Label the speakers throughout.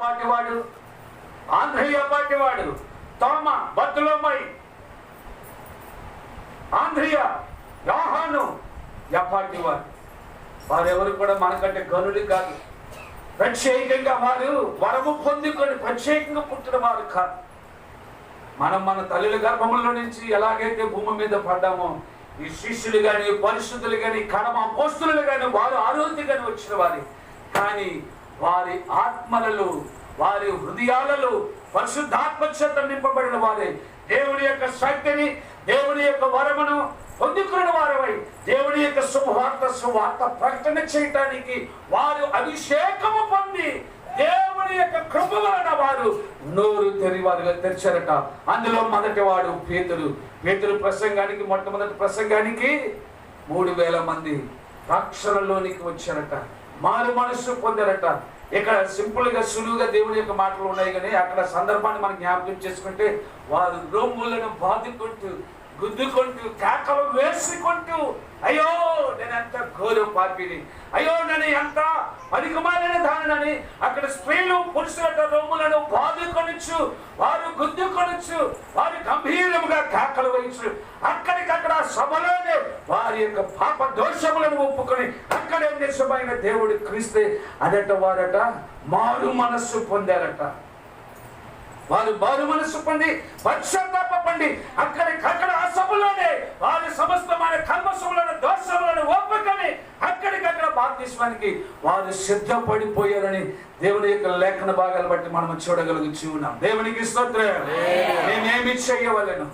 Speaker 1: పాటివాడు, ఆంధ్రయ్య పాటివాడు, తోమ, బర్తలోమై, ఆంధ్రయ్య, యోహాను ఎపాటివాడు. వారెవరు కూడా మనకంటే గనులు కాదు. ప్రత్యేకంగా వారు వరము పొందుకొని ప్రత్యేకంగా పుట్టిన వారు కాదు. మనం మన తల్లుల గర్భములో నుంచి ఎలాగైతే భూమి మీద పడ్డామో, ఈ శిష్యులు కానీ, పరిశుద్ధులు కానీ, కడమ అపోస్తులు కానీ వారు ఆరోగ్యంగానే వచ్చిన వారి. కానీ వారి ఆత్మలలో, వారి హృదయాలలో పరిశుద్ధాత్మ చేత నింపబడిన వారే దేవుని యొక్క శక్తిని, దేవుని యొక్క వరమును పొందుకున్న వారమై దేవుని యొక్క సువార్త ప్రకటన చేయటానికి వారు అభిషేకము పొంది దేవుని యొక్క కృప వలన వారు నోరు తెరిచారట. అందులో మొదటి వాడు పేతురు ప్రసంగానికి, మొట్టమొదటి ప్రసంగానికి 3000 మంది రక్షణలోనికి వచ్చారట, మారు మనస్సు పొందారట. ఇక్కడ సింపుల్ గా సులువుగా దేవుని యొక్క మాటలు ఉన్నాయి, కానీ అక్కడ సందర్భాన్ని మనం జ్ఞాపకం చేసుకుంటే వారు రొమ్ములను బాదుకుంటూ, గుద్దుకుంటూ, కేకలు వేసుకుంటూ, అయ్యో నేను ఎంత ఘోర పాపిని, అయ్యో నేను ఎంత పనికిమాలిన దానినని అక్కడ స్త్రీలు పురుషుల రొమ్ములను బాదుకొనొచ్చు, వారు గుద్దుకొనొచ్చు, వారు గంభీరముగా కేకలు వేయచ్చు. అక్కడికక్కడ సభలోనే వారి యొక్క పాప దోషములను ఒప్పుకొని అక్కడే నిజమైన దేవుడు క్రీస్తే అదట వారట మారు మనస్సు పొందారట. వారు మారు మనస్సు పొంది పశ్చాత్తాపండి అక్కడికక్కడ ఆ సభలోనే వారి సమస్తమైన కల్మషములను, దోషములను ఒప్పుకొని అక్కడికక్కడ బాప్తిస్మానికి వారు సిద్ధపడిపోయారని దేవుని యొక్క లేఖన భాగాలు బట్టి మనం చూడగలుగుతూ ఉన్నాం. దేవునికి స్తోత్రం. మేమేమి చేయవలెను?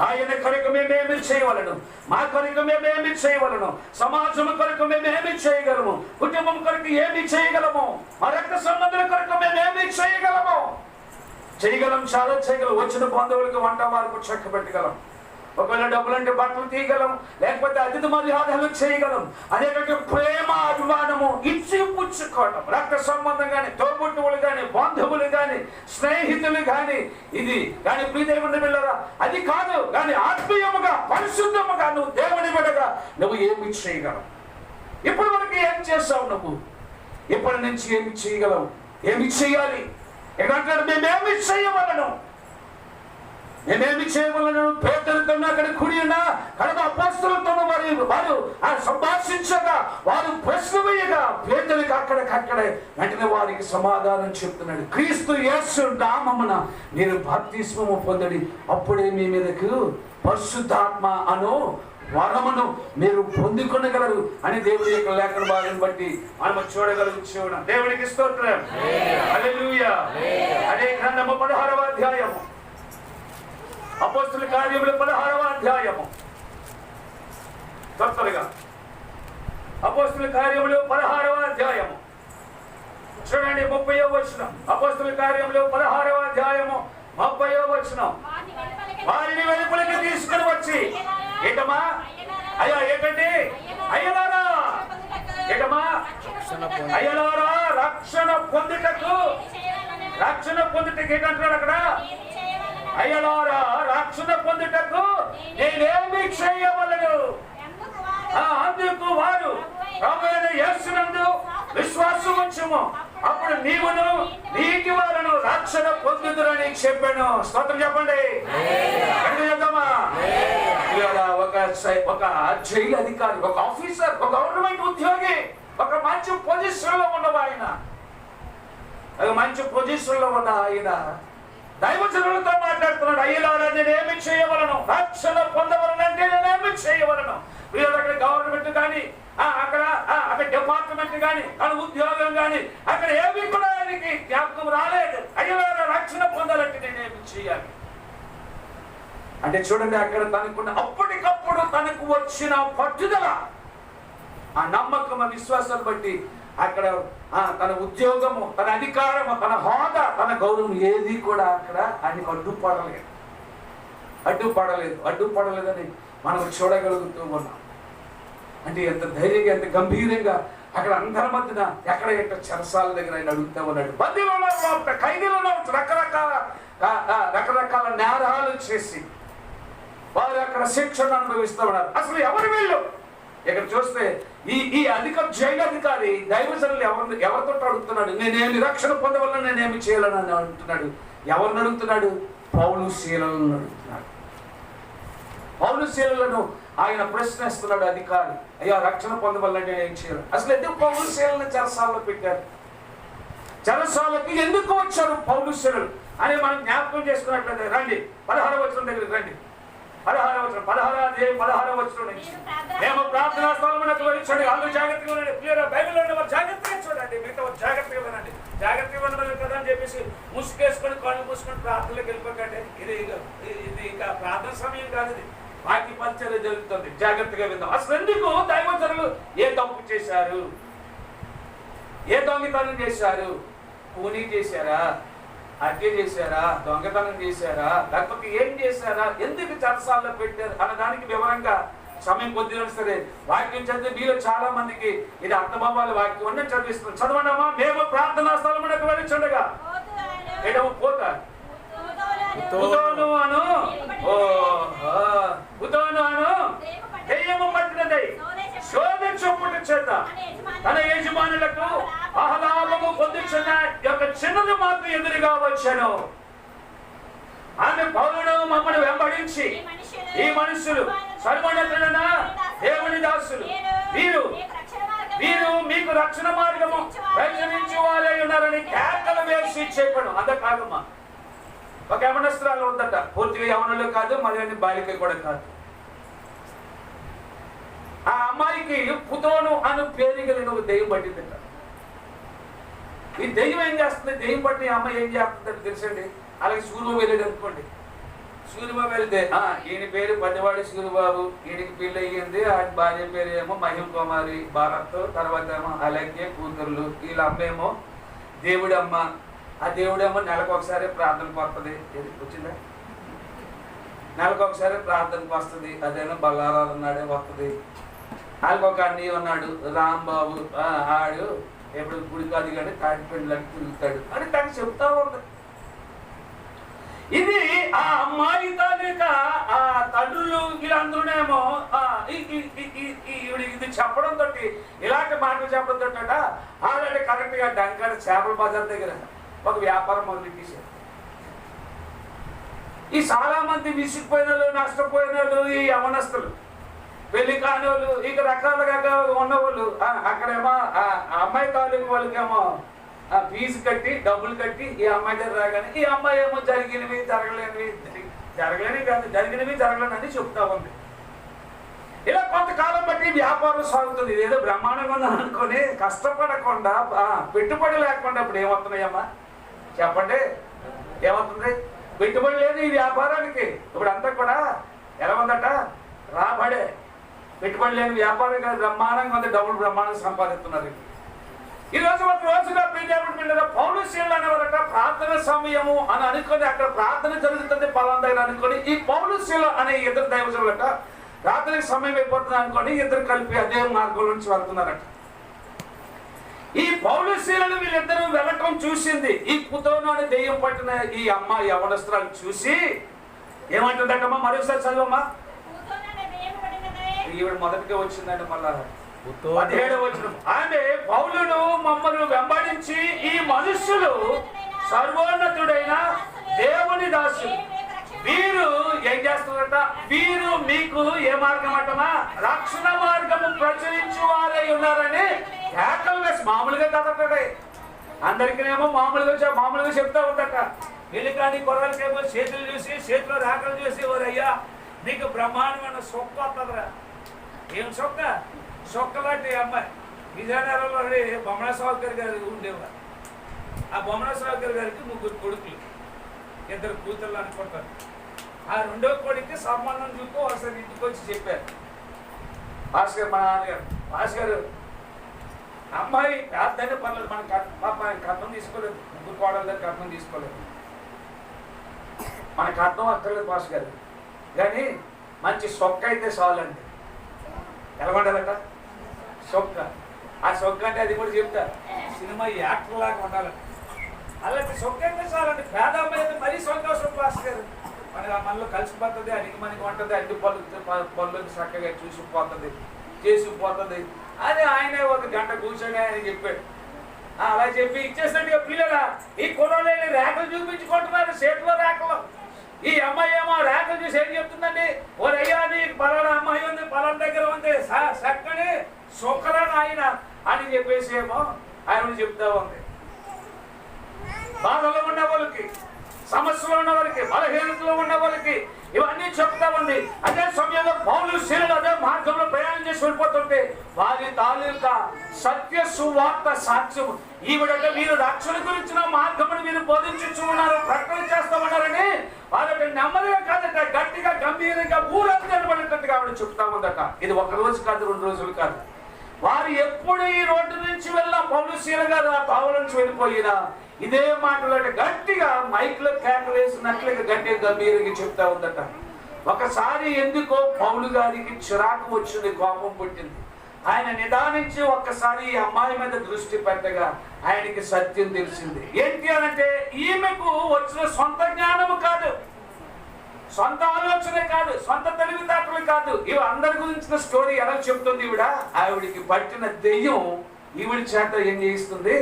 Speaker 1: ఆయన కొరకు మేమేమి చేయవలను? మా కొరకు మేమేమి చేయవలను? సమాజం కొరకు మేమేమి చేయగలము? కుటుంబం కొరకు ఏమి చేయగలము? మా రక్త సంబంధుల కొరకు మేమేమి చేయగలము? చేయగలం, చాలా చేయగలం. వచ్చిన బంధువులకు వంట వారికి చెక్క పెట్టగలం, ఒకవేళ డబ్బులంటే బట్టలు తీయగలం, లేకపోతే అతిథి మర్యాదలు చేయగలం. అదేవిధంగా ప్రేమ, అభిమానము ఇచ్చి పుచ్చుకోవడం, రక్త సంబంధం కానీ, తోబుట్టువులు కానీ, బంధువులు కానీ, స్నేహితులు కానీ, ఇది కానీ ప్రియదేవుని బిడ్డలారా అది కాదు. కానీ ఆత్మీయముగా, పరిశుద్ధముగా నువ్వు దేవుని బిడ్డగా నువ్వు ఏమి చేయగలవు? ఇప్పటి వరకు ఏం చేస్తావు? నువ్వు ఇప్పటి నుంచి ఏమి చేయగలవు? ఏమి చేయాలి? ఎక్కడంటాడు మేమేమి చేయవలను? పేతురుతో అక్కడ కూడిన కడమ అపోస్తలుతో వారు సంభాషించగా, వారు ప్రశ్న వేయగా పేతురికి అక్కడికక్కడే వెంటనే వారికి సమాధానం చెప్తున్నాడు. క్రీస్తు యేసు నామమున మీరు బాప్తిస్మము పొందండి, అప్పుడే మీ మీదకు పరిశుద్ధాత్మ అను వరమును మీరు పొందుకొనగలరు అని దేవుని యొక్క లేఖన భాగం బట్టి మనం చూడగలుగుతున్నాం. దేవునికి స్తోత్రం. హల్లెలూయా. అదే గ్రంథము 16వ అధ్యాయము, అపోస్తుల కార్యములు 16వ అధ్యాయము, త్వరగా అపోస్తుల కార్యములు 16వ అధ్యాయము చూడండి, 30వ వచనం. అపోస్తుల కార్యములు 16వ అధ్యాయము 30వ వచనం. వారిని వెలుపలికి తీసుకుని వచ్చి, ఏటమ్మా అయ్యా, ఏంటండి అయ్యలారా, ఏటమ్మా అయ్యలారా, రక్షణ పొందుటకు ఏంటంటున్నాడు అక్కడ? అయ్యలారా, రక్షణ పొందుటకు నేనేమి చేయవలను? అందుకు వారు ప్రభువైన యేసునందు విశ్వాసం ఉంచుము, అప్పుడు నీవును నీటి వారును రక్షణ పొందుదురని చెప్పాను. స్తోత్రం చెప్పండి. ఒక జైలు అధికారి, ఒక ఆఫీసర్, ఒక గవర్నమెంట్ ఉద్యోగి, ఒక మంచి పొజిషన్ లో ఉన్న ఆయన దైవజనులతో మాట్లాడుతున్నాడు. అయ్యలారా, నేనేమి చేయవలను? రక్షణ పొందవలనంటే నేనేమి చేయవలను? అక్కడ గవర్నమెంట్ కానీ, అక్కడ డిపార్ట్మెంట్ కానీ, అక్కడ ఉద్యోగం కానీ, అక్కడ ఏమి కూడా ఆయనకి జ్ఞాపకం రాలేదు. అయ్యలారా, రక్షణ పొందాలంటే నేనేమి చేయాలి అంటే చూడండి, అక్కడ తనకున్న అప్పటికప్పుడు తనకు వచ్చిన పట్టుదల, ఆ నమ్మకం, ఆ విశ్వాసాన్ని బట్టి అక్కడ తన ఉద్యోగము, తన అధికారము, తన హోదా, తన గౌరవం ఏది కూడా అక్కడ ఆయనకు అడ్డుపడలేదని మనం చూడగలుగుతూ ఉన్నాం. అంటే ఎంత ధైర్యంగా, ఎంత గంభీరంగా అక్కడ అందరి మధ్యన ఎక్కడ చెరసాల దగ్గర ఆయన అడుగుతా ఉన్నాడు. బందీలో ఖైదీలలో రకరకాల నేరాలు చేసి వారు అక్కడ శిక్షను అనుభవిస్తూ ఉన్నారు. అసలు ఎవరు వీళ్ళు? ఇక్కడ చూస్తే ఈ జైలు అధికారి దైవజనులు ఎవరితో అడుగుతున్నాడు? నేనేమి రక్షణ పొందవల్ల నేనేమి చేయాలని అంటున్నాడు. ఎవరిని అడుగుతున్నాడు? పౌలు శీలను అడుగుతున్నాడు. పౌలు శీలను ఆయన ప్రశ్నిస్తున్నాడు అధికారి, అయ్యా రక్షణ పొందవల్లంటే ఏం చేయాలి? అసలు ఎందుకు పౌలు శీలను చెరసాలలో పెట్టారు? చెరసాలకి ఎందుకు వచ్చారు పౌలు శీలలు అని మనం జ్ఞాపకం చేసుకున్నట్లయితే రండి 16వ వచనం దగ్గరికి రండి. 16వ వచనం నుంచి మేము ప్రార్థనా స్థలమునకు వెళ్ళి అందరూ జాగ్రత్తగా ఉండండి. క్లియర్ బైబిల్లో జాగ్రత్తగా చూడండి, మిగతా జాగ్రత్తగా వినండి. జాగ్రత్తగా ఉండదు కదా అని చెప్పేసి ముసుకేసుకొని కళ్ళు మూసుకొని ప్రార్థనలోకి వెళ్ళిపోకండి. ఇది ఇంకా ప్రార్థన సమయం కాదు, ఇది వాక్య పరిచర్య జరుగుతుంది. జాగ్రత్తగా విందాం. అసలు ఎందుకు దైవజనులు ఏ తప్పు చేశారు? ఏ దొంగతనం చేశారు? కూనీ చేశారా? హత్య చేశారా? దొంగతనం చేశారా? లేకపోతే ఏం చేశారా? ఎందుకు చెరసాల్లో పెట్టారు అన్నదానికి వివరంగా సమయం కొద్దిగా సరే వాక్యం చదివి మీలో చాలా మందికి ఇది అర్థమవ్వాలి. వాక్యం అన్నీ చదివిస్తున్నాం. చదవడమా? మేము ప్రార్థనా స్థలమునకు వెళ్ళిచుండగా ఏడవ పోత దెయ్యము పట్టినదై శోధ చొప్పుట చేత తన యజమానులకు ఆహ్లాదము పొందుచున్న యొక్క చిన్నది మాత్రం ఎదురుగా వచ్చాను. ఆమె పౌలును మమ్మల్ని వెంబడించి ఈ మనుషులు సర్వోన్నతుడైన దేవుని దాసులు, వీరు మీకు రక్షణ మార్గము ప్రచురించి వారే ఉన్నారని కేకలు వేసి చెప్పాను. అంతకాదమ్మా, ఒక యవనస్తురాలు ఉందట, పూర్తిగా యవనులు కాదు, మరి బాలిక కూడా కాదు. ఆ అమ్మాయికి పుతోను అను పేరు కలిగిన ఒక దెయ్యం పట్టిందట. ఈ దెయ్యం ఏం చేస్తుంది? దెయ్యం పట్టిన ఈ అమ్మాయి ఏం చేస్తుందంటే తెలుసండి. అలాగే సూర్యబాబు వెళ్ళాడు అనుకోండి. సూర్యబాబు వెళ్తే ఈయన పేరు పదివాడి సూర్యబాబు, ఈయనకి పెళ్ళి అయ్యింది. ఆయన భార్య పేరు ఏమో మహిమ కుమారి భారత్, తర్వాత ఏమో అలాగే కూతుర్లు. వీళ్ళ అమ్మ ఏమో దేవుడమ్మ. ఆ దేవుడేమో నెలకు ఒకసారి ప్రార్థనకు వస్తుంది. వచ్చిందా? నెలకు ఒకసారి ప్రార్థనకు వస్తుంది. అదేమో బల్లారాలు ఉన్నాడే వస్తుంది. వాళ్ళకి ఒక అన్నయ్య ఉన్నాడు రాంబాబు, ఆడు ఎప్పుడు గుడి కాదు కానీ తాటిపెండ్లకు తిరుగుతాడు అని తనకి చెప్తా ఉంది. ఇది ఆ అమ్మాయి తాలూక ఆ తండ్రులు వీళ్ళందరూనేమో ఇది చెప్పడంతో, ఇలాంటి మాటలు చెప్పడంతో ఆల్రెడీ కరెక్ట్ గా డంకర్ చేపల బజార్ దగ్గర ఒక వ్యాపారం మొదలెట్టేశారు. ఈ చాలా మంది విసిగిపోయిన వాళ్ళు, నష్టపోయిన వాళ్ళు, ఈ యవనస్తులు, పెళ్లి కాని వాళ్ళు, ఇక రకాలుగా ఉన్నవాళ్ళు అక్కడేమో అమ్మాయి తాలూకు వాళ్ళకేమో ఫీజు కట్టి డబ్బులు కట్టి ఈ అమ్మాయి దగ్గర రాగానే ఈ అమ్మాయి ఏమో జరిగినవి జరగలేని కాదు, జరిగినవి జరగలేని చెప్తా ఉంది. ఇలా కొంతకాలం బట్టి వ్యాపారం సాగుతుంది. ఇదేదో బ్రహ్మాండంగా ఉందని అనుకొని కష్టపడకుండా పెట్టుబడి లేకుండా ఇప్పుడు ఏమవుతున్నాయమ్మా చెప్పండి? ఏమవుతుంది? పెట్టుబడి లేదు ఈ వ్యాపారానికి. ఇప్పుడు అంతా కూడా ఎలా ఉందట? రాబడే. పెట్టుబడి లేని వ్యాపారం కాదు, బ్రహ్మాండంగా ఉంది. డబ్బులు బ్రహ్మాండంగా సంపాదిస్తున్నారు. ఈ రోజు ఒక రోజుగా పౌలు శీలలు అనేవారట ప్రార్థన సమయము అని అనుకొని అక్కడ ప్రార్థన జరుగుతుంది పలానా దగ్గర అనుకొని ఈ పౌలు శీల అనే ఇద్దరు దైవజనులట ప్రార్థనకి సమయం అయిపోతుంది అనుకొని ఇద్దరు కలిపి అదే మార్గం నుంచి వెళ్తున్నారట. ఈ పౌలు శీలను వీళ్ళిద్దరూ వెళ్ళటం చూసింది ఈ పుతోను అనే దెయ్యం పట్టిన ఈ అమ్మాయి యవనస్తురాలు చూసి ఏమంటుందటమ్మా? మరోసారి చదువమ్మా. ఈవిడ మొదటిగా వచ్చిందండి. మళ్ళా 17వ వచనం, ఆమె పౌలును మమ్మల్ని వెంబడించి ఈ మనుష్యులు సర్వోన్నతుడైన దేవుని దాసులు, వీరు ఏం చేస్తున్నారట? వీరు మీకు ఏ మార్గం అంటమా? రక్షణ మార్గము ప్రచురించు వారై ఉన్నారని కేకలు వేసి మామూలుగా కదటడే. అందరికీనేమో మామూలుగా చెప్తా ఉందట. వీళ్ళు కానీ కొరలకేమో చేతులు చూసి చేతిలో రాకలు చూసి ఓరయ్యా నీకు బ్రహ్మాండమైన సొక్క వస్తుందిరా. ఏం సొక్క? సొక్కలాంటి అమ్మాయి విజయనగరంలో బొమ్మనసావుకర్ గారు ఉండేవారు. ఆ బొమ్మనసావుకర్ గారికి 3 కొడుకులు, 2 కూతుర్లు అనుకుంటారు. ఆ 2వ కొడుకు సంబంధం చూస్తూ ఒకసారి ఇంటికి వచ్చి చెప్పారు. భాస్కర్ మా నాన్నగారు, భాస్కర్ అమ్మాయి పెద్దనే పర్లేదు, మన కట్నం తీసుకోలేదు, 3 కోడల దగ్గర కట్నం తీసుకోలేదు, మన కట్నం అక్కర్లేదు భాస్కర్ గారు, కానీ మంచి సొక్క అయితే చాలండి. ఎలా ఉండాలట? సొక్క. ఆ సొక్క అంటే అది కూడా చెప్తా సినిమా యాక్టర్ లాగా ఉండాలంట. అలాంటి సొక్క అయితే చాలండి. పేద అమ్మాయి అయితే మరీ సంతోషం భాస్కర్. మనలో కలిసిపోతుంది, అడిగి మనకి ఉంటుంది, అన్ని పనులు చక్కగా చూసిపోతుంది. చేసిపోతుంది అని ఆయనే ఒక గంట కూర్చొని ఆయన చెప్పాడు. అలా చెప్పి ఇచ్చేసినట్టుగా పిల్లలా ఈ కుర్రోళ్ళు రేఖలు చూపించుకుంటున్నారు, చేతిలో రేఖలు. ఈ అమ్మాయి ఏమో రేఖలు చూసి ఏం చెప్తుందండి, ఓ అయ్యా నీకు పలానా అమ్మాయి ఉంది, పలానా దగ్గర ఉంది, చక్కని సుఖరాని ఆయన అని చెప్పేసి ఏమో ఆయన చెప్తా ఉంది. బాధలో ఉన్న వాళ్ళకి, సమస్యలో ఉన్న వాళ్ళకి, బలహీనతలో ఉన్న వాళ్ళకి ఇవన్నీ చెప్తా ఉంది. అదే సమయంలో పౌలు శీలలు అదే మార్గంలో ప్రయాణం చేసి వెళ్ళిపోతుంటే వారి తాలూకా సత్య సువార్త సాక్ష్యం ఈవిడంటే మీరు రక్షణ గురించిన మార్గమును మీరు బోధించు ఉన్నారు, ప్రకటన చేస్తామన్నారని వాళ్ళకి నెమ్మదిగా కాదట, గట్టిగా గంభీరంగా ఊరంతా నిలబడేటట్టుగా ఆవిడ చెప్తా ఉందట. ఇది ఒక రోజు కాదు, 2 రోజులు కాదు. వారు ఎప్పుడు ఈ రోడ్డు నుంచి వెళ్ళినా పౌలు శీల గారు ఆ తావు నుంచి వెళ్ళిపోయినా ఇదే మాటలు గట్టిగా మైక్లో కేకలు వేసినట్లుగా గట్టిగా గంభీరంగా చెప్తా ఉందట. ఒకసారి ఎందుకో పౌలు గారికి చిరాకు వచ్చింది, కోపం పుట్టింది. ఆయన నిదానించి ఒక్కసారి ఈ అమ్మాయి మీద దృష్టి పెట్టగా ఆయనకి సత్యం తెలిసింది. ఏంటి అనంటే ఈమెకు వచ్చిన సొంత జ్ఞానము కాదు, సొంత ఆలోచనే కాదు, సొంత తెలివితేటలు కాదు. ఇవి అందరి గురించిన స్టోరీ ఎలా చెప్తుంది ఈవిడ, ఆవిడికి పట్టిన దెయ్యం ఈవిడి చేత ఏం చేయిస్తుంది,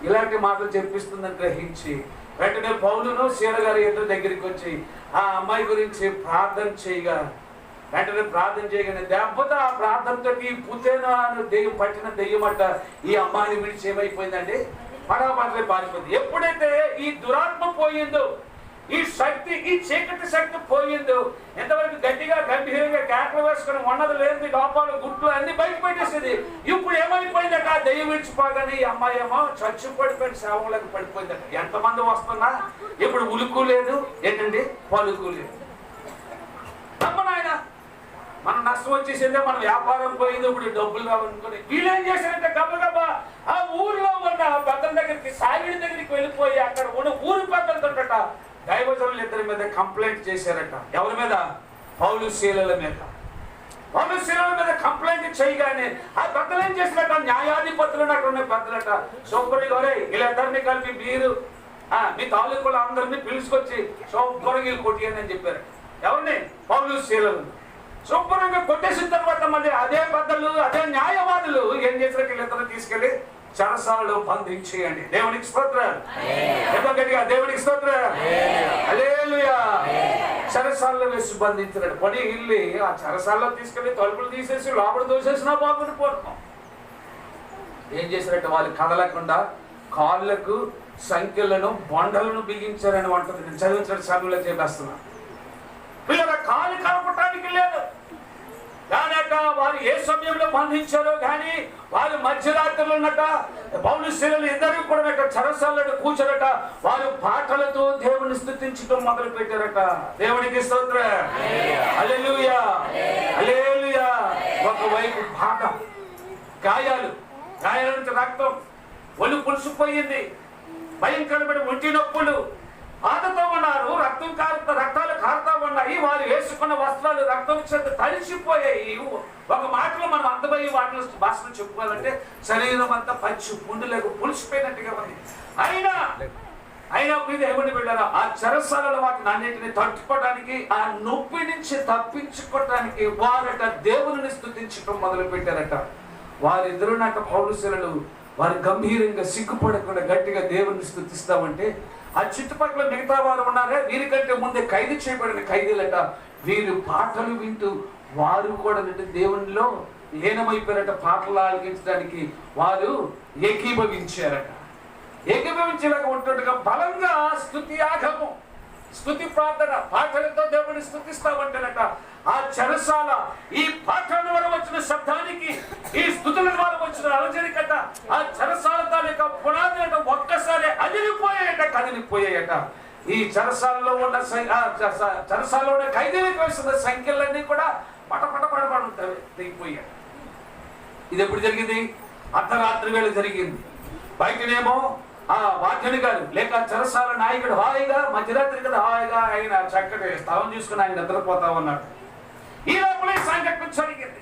Speaker 1: ఇలాంటి మాటలు చెప్పిస్తుందని గ్రహించి వెంటనే పౌలును శీల గారి ఇద్దరు దగ్గరికి వచ్చి ఆ అమ్మాయి గురించి ప్రార్థన చేయగా వెంటనే ప్రార్థన చేయగానే దెబ్బతో ఆ ప్రార్థనతో ఈ పుతేన దెయ్యం పట్టిన దెయ్యమట ఈ అమ్మాయిని విడిచి ఏమైపోయిందండి, పడవపడలే పారిపోయింది. ఎప్పుడైతే ఈ దురాత్మ పోయిందో, ఈ శక్తి, ఈ చీకటి శక్తి పోయిందో, ఎంతవరకు గట్టిగా గంభీరంగా కేకలు వేసుకుని ఉన్నది లేని లోపాలు గుట్లు అన్ని బయట పెట్టేసేది. ఇప్పుడు ఏమైపోయిందట, దెయ్యం విడిచిపోగానే ఈ అమ్మాయి ఏమో చచ్చు పడిపోయిన సేవలకు పడిపోయిందట. ఎంతమంది వస్తున్నా ఇప్పుడు ఉలుకు లేదు, ఏంటండి పలుకు లేదు. నమ్మనాయన మన నష్టం వచ్చేసిందే, మన వ్యాపారం పోయింది, ఇప్పుడు డబ్బులు రావాలనుకుని వీళ్ళేం చేశారంటే గబగబా ఆ ఊరిలో ఉన్న పెద్దల దగ్గరికి, సాయిడి దగ్గరికి వెళ్ళిపోయి అక్కడ ఉన్న ఊరి పెద్దలతోట దైవజనులు ఇద్దరి మీద కంప్లైంట్ చేశారట. ఎవరి మీద, పౌలు శీలల మీద. పౌలు శీలల మీద కంప్లైంట్ చేయగానే ఆ పెద్దలు ఏం చేసినట్ట, న్యాయాధిపతులు అక్కడ ఉన్న పెద్దలట, శుభ్రంగా గౌరే వీళ్ళిద్దరిని కలిపి మీరు మీ తాలూకులు అందరినీ పిలుచుకొచ్చి శుభ్రంగా కొట్టియని అని చెప్పారు. ఎవరిని, పౌలు శీలలు. శుభ్రంగా కొట్టేసిన తర్వాత మళ్ళీ అదే పెద్దలు, అదే న్యాయవాదులు ఏం చేసినట్టు వీళ్ళిద్దరిని తీసుకెళ్లి చెరసాలలో బంధించేయండి. దేవునికి స్తోత్రం, గట్టిగా దేవునికి స్తోత్రం, హల్లెలూయా. చెరసాలలో వేసి బంధించినట్టు పని ఇల్లి ఆ చెరసాలలో తీసుకెళ్లి తలుపులు తీసేసి లోపల దోసేసినా బాగుండి పోతున్నాం. ఏం చేసినట్టు వాళ్ళు కదలకుండా కాళ్ళకు సంఖ్యలను బొండలను బిగించారని అంటుంది. నేను చదివించిన సమయంలో చెప్పేస్తున్నా. పిల్లల కాలు కలపటానికి లేదు కానట, వారు ఏ సమయంలో బంధించారో కానీ వారు మధ్యరాత్రులు ఉన్నట పౌలు శీలలు ఇద్దరు కూడా చెరసాలలో కూర్చోరట. వారు పాటలతో దేవుని స్తుతించడం మొదలు పెట్టారట. దేవునికి స్తోత్రం, హల్లెలూయా, హల్లెలూయా. ఒకవైపు పాట, గాయాలు, గాయాల నుంచి రక్తం, ఒళ్ళు పులిసిపోయింది, భయంకరమైన ఒంటి నొప్పులు, బాధతో ఉన్నారు, రక్తాలు కారుతా ఉన్నాయి. వారు వేసుకున్న వస్త్రాలు రక్తం చేత తడిసిపోయాయి. ఒక మాటలో మనం అందమయ్యే వాటిలో భాషను చెప్పుకోవాలంటే శరీరం అంతా పచ్చి పుండులకు పులిసిపోయినట్టుగా ఉంది. అయినా దేవుని బిడ్డలారా, ఆ చెరసాలలో వాటిని అన్నింటినీ తట్టుకోవడానికి, ఆ నొప్పి నుంచి తప్పించుకోవడానికి వారట దేవుని స్తుతించడం మొదలు పెట్టారట. వారిద్దరు నాట పౌలు శీలలు వారు గంభీరంగా సిగ్గుపడకుండా గట్టిగా దేవుని స్తుతిస్తామంటే ఆ చుట్టుపక్కల మిగతా వారు ఉన్నారే, వీరికంటే ముందే ఖైదు చేయబడిన ఖైదీలట, వీరు పాటలు వింటూ వారు కూడా దేవునిలో లీనమైపోయారట. పాటలు ఆలకించడానికి వారు ఏకీభవించారట. ఏకీభవించేలాగా ఉంటుండగా బలంగా స్తుతి యాగము, స్తుతి ప్రార్థన, పాటలతో దేవుని స్తుతిస్తామంటారట. ఆ చెరసాల ఈ పాటల ద్వారా వచ్చిన శబ్దానికి, ఈ స్తుతుల ద్వారా వచ్చిన అలజడికట ఆ చెరసాల తాలూకా పునాదులట ఒక్కసారి అదిరిపోయాయట, కదిలిపోయాయట. ఈ చెరసాలలో ఉన్న చెరసాలలో ఉన్న ఖైదీలకు వేసిన సంఖ్యలన్నీ కూడా పటపట తెగిపోయాయి. ఇది ఎప్పుడు జరిగింది? అర్ధరాత్రి వేళ జరిగింది. బయటనేమో ఆ వాక్యుని గారు లేక చెరసాల నాయకుడు హాయిగా మధ్యరాత్రి కదా హాయిగా ఆయన చక్కటి స్థలం చూసుకుని ఆయన నిద్రపోతా ఉన్నాడు. ఈ లోపల ఈ సంఘటన జరిగింది.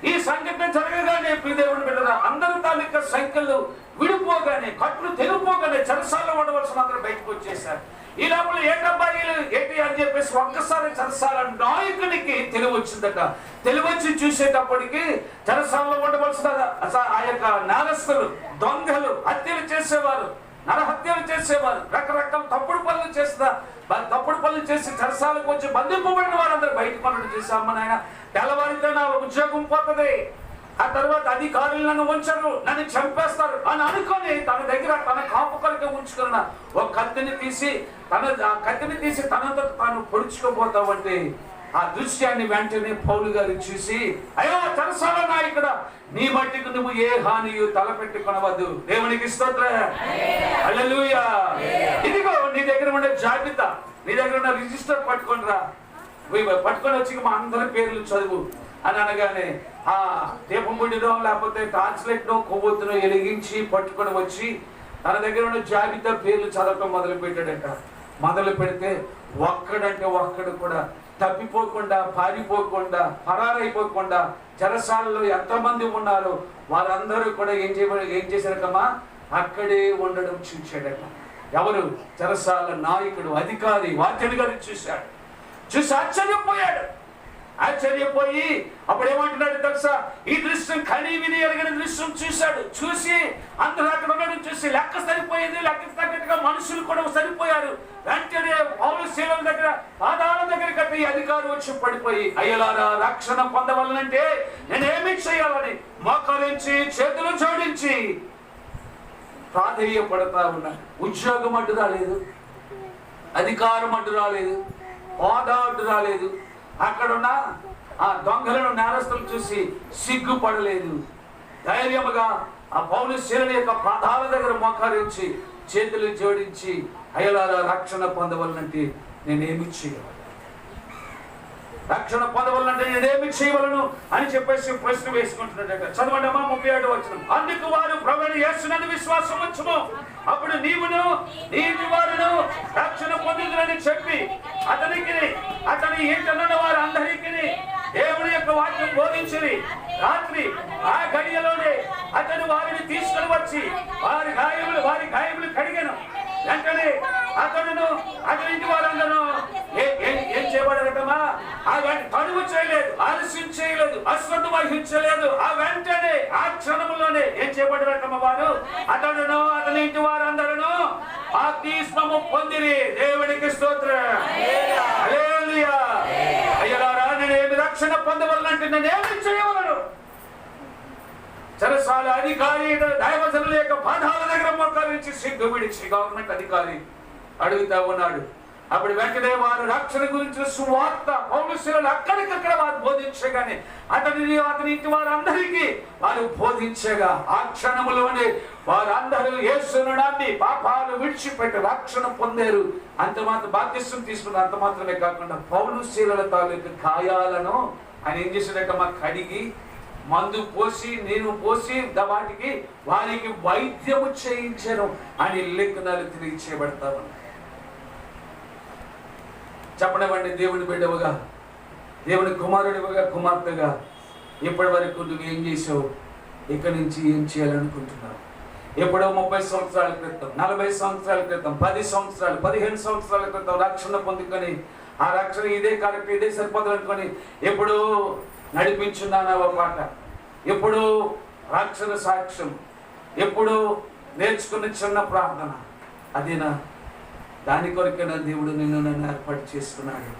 Speaker 1: ఈ సంఘటన జరగగానే దేవుని బిడ్డరా అందరూ తాలూకా సంఖ్యలు విడిపోగానే, కట్లు తెగిపోగానే చెరసాలలో ఉండవలసిన అందరూ బయటకు వచ్చేసారు. ఈ లోపల ఏంటి అని చెప్పేసి ఒక్కసారి చెరసాల నాయకునికి తెలివి వచ్చిందట. తెలివచ్చి చూసేటప్పటికి చెరసాలలో ఉండవలసిన ఆ యొక్క నేరస్తులు, దొంగలు, హత్యలు చేసేవారు, నరహత్యలు చేసేవారు, రకరకాల తప్పుడు పనులు చేసి చెరసాలకు వచ్చి బంధింపబడిన వారందరూ బయట పనులు చేసి అమ్మ నాయన తెల్లవారితో నా ఉద్యోగం పోతుంది, ఆ తర్వాత అధికారులు నన్ను ఉంచరు, నన్ను చంపేస్తారు అని అనుకొని తన దగ్గర తన కాపు కొరకు ఉంచుకున్న ఒక కత్తిని తీసి తనంత తాను పొడుచుకోబోతామంటే ఆ దృశ్యాన్ని వెంటనే పౌలు గారు చూసి, అయ్యో చెరసాల నాయకుడా, నీ మట్టికి నువ్వు ఏ హానియు తలపెట్టుకొనవద్దు. దేవునికి స్తోత్రం, హల్లెలూయా. ఇదిగో నీ దగ్గర ఉండే జాబితా, నీ దగ్గర ఉన్న రిజిస్టర్ పట్టుకొని వచ్చి మా అందరి పేర్లు చదువు అని అనగానే ఆ దీపం ముడినో లేకపోతే ట్రాన్స్లేట్నో కొవ్వొత్తునో వెలిగించి పట్టుకొని వచ్చి తన దగ్గర ఉన్న జాబితా పేర్లు చదవటం మొదలు పెట్టాడట. మొదలు పెడితే ఒక్కడు కూడా తప్పిపోకుండా, పారిపోకుండా, పరారైపోకుండా చెరసాలలో ఎంతమంది ఉన్నారో వారందరూ కూడా ఏం చేశారటమ్మా, అక్కడే ఉండడం చూశాడట. ఎవరు? చెరసాల నాయకుడు, అధికారి వాక్యుడి గారు చూశాడు. చూసి ఆశ్చర్యపోయి అప్పుడు ఏమంటున్నాడు తెలుసా, ఈ దృశ్యం కని విని ఎరగని దృశ్యం చూశాడు. చూసి అందరూ అక్కడ ఉండడం చూసి లెక్క సరిపోయింది, లెక్క తగ్గట్టుగా మనుషులు కూడా సరిపోయారు. వెంటనే పౌలు శీలం దగ్గర పాదాల దగ్గర కట్టి అధికారి వచ్చి పడిపోయి, అయ్యలారా రక్షణ పొందవలనంటే నేనేమి చేయాలని మోకరించి చేతులు జోడించి ప్రాధేయపడతా ఉన్నాడు. ఉద్యోగం అడ్డు రాలేదు, అధికారం అడ్డు రాలేదు, హోదా అడ్డు రాలేదు. అక్కడున్న ఆ దొంగలను, నేరస్తులు చూసి సిగ్గుపడలేదు. ధైర్యముగా ఆ పౌలు శీలని యొక్క పాదాల దగ్గర మోకరించి చేతులు జోడించి, అయ్యలారా రక్షణ పొందవలనంటే నేనేమి చేయగలను, రక్షణ పొందవలనంటే నేనేమి చేయవలను అని చెప్పేసి ప్రశ్న వేసుకుంటున్నట్ట. చదవండి అమ్మా 37వ వచనం. అందుకు వారు ప్రభువైన యేసునందు విశ్వాసం ఉంచుము, అప్పుడు నీవును నీతి వారును రక్షణ పొందుదురని చెప్పి అతని ఇంటనున్న వారందరికీ దేవుని యొక్క వాక్యం బోధించి రాత్రి ఆ గడియలోనే అతను వారిని తీసుకొని వచ్చి వారి గాయములు కడిగను. వెంటనే అతని ఇంటి వారందరూ ఏం చేయబడటమా, తడువు చేయలేదు, ఆలస్యం చేయలేదు, అశ్రద్ధ వహించలేదు. ఆ వెంటనే ఆ క్షణంలోనే ఏం చేయబడటమా, వారు అతని ఇంటి వారందరూ బాప్తిస్మము పొందిరి. దేవునికి స్తోత్రం, హల్లెలూయా. అయ్యలారా నేనేమి రక్షణ పొందవలనంటే నేనేమి చేయవలను? చెరసాల అధికారి దైవజనుల యొక్క పాదాల దగ్గర మోకరించి సిగ్గు విడిచి గవర్నమెంట్ అధికారి అడుగుతా ఉన్నాడు. అప్పుడు వెంటనే వారు రక్షణ గురించి సువార్త పౌలు శీలను అక్కడికక్కడ వారు బోధించగానే అతని ఇంటి వారందరికీ వారు బోధించగా ఆ క్షణములోనే వారందరూ యేసును నమ్మి పాపాలు విడిచిపెట్టి రక్షణ పొందారు. అంత మాత్రం బాప్తిస్మం తీసుకున్నారు. అంత మాత్రమే కాకుండా పౌలు శీలల తాలూకు గాయాలను ఆయన ఏం చేశాడట, మాకు కడిగి మందు పోసి నీరు పోసి వారికి వైద్యము చేయించను అని లేఖనాలు తెలియచేయబడతా ఉన్నాయి. చెప్పనివ్వండి, దేవుని బిడ్డవుగా, దేవుని కుమారుడిగా, కుమార్తెగా ఇప్పటి వరకు నువ్వు ఏం చేసావు? ఇక్కడి నుంచి ఏం చేయాలనుకుంటున్నావు? ఎప్పుడో 30 సంవత్సరాల క్రితం, 40 సంవత్సరాల క్రితం, 10 సంవత్సరాలు, 15 సంవత్సరాల క్రితం రక్షణ పొందుకొని ఆ రక్షణ ఇదే కరెక్ట్, ఇదే సరిపోదు అనుకొని ఎప్పుడు నడిపించున్నాను ఒక మాట, ఎప్పుడు రక్షణ సాక్ష్యం, ఎప్పుడు నేర్చుకున్న చిన్న ప్రార్థన, అదేనా? దాని కొరకైనా దేవుడు నన్ను ఏర్పాటు చేసుకున్నాడు.